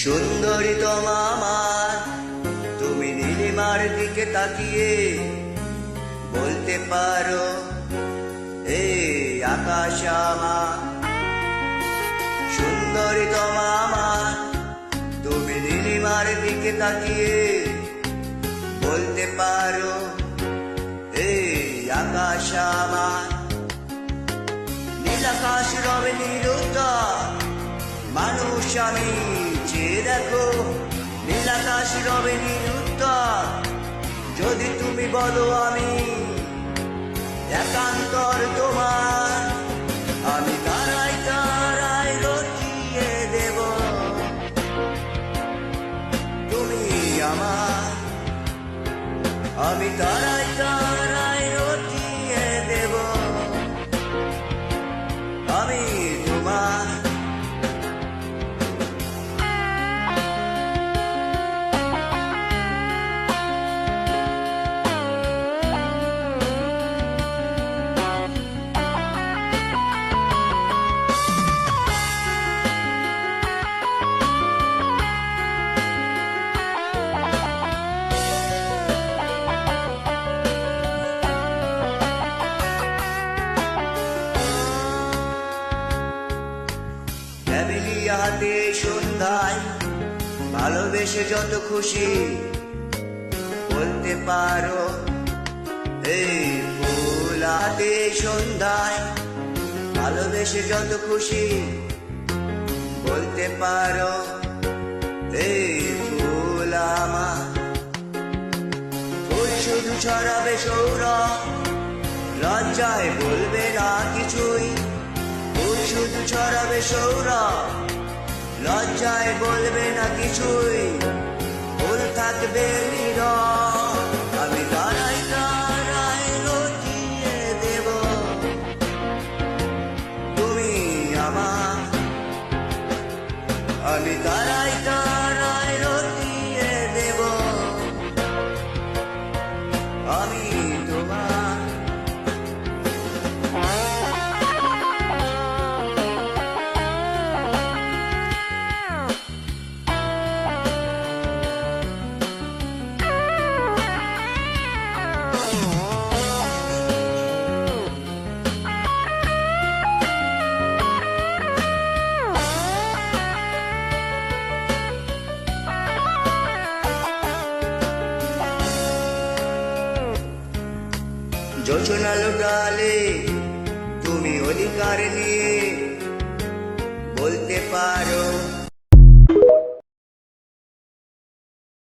সুন্দরী তোমা আমার, তুমি নীলিমার দিকে তাকিয়ে বলতে পারো এই আকাশ আমার। সুন্দরী তোমা আমার, তুমি নীলিমার দিকে তাকিয়ে বলতে পারো এই আকাশ আমার। নীল আকাশ রবে নীলতা, মানুষ আমি চেয়ে দেখো। নীল আকাশ রবে নীলতা, যদি তুমি বলো আমি একান্তর তোমার। আমি তারাই তারাই রটিয়ে দেব, তুমি আমার। আমি তারাই তারাই রটিয়ে দেব, আমি তোমার। হাতে সন্ধ্যায় ভালোবেসে যত খুশি বলতে পারো এই ফুল। হাতে সন্ধ্যায় ভালোবেসে যত খুশি বলতে পারো এই ফুল আমার। ফুল শুধু ছড়াবে সৌরভ, লজ্জায় বলবে না কিছুই। ফুল শুধু ছড়াবে সৌরভ, লজ্জায় বলবে না কিছুই। ফুল থাকবে নীরব, আমি তারাই তারাই রটিয়ে দেব, তুমি আমার। আমি তারাই তারাই রটিয়ে দেব, আমি তোমার। যোচনা লোটালে তুমি অধিকার নিয়ে বলতে পারো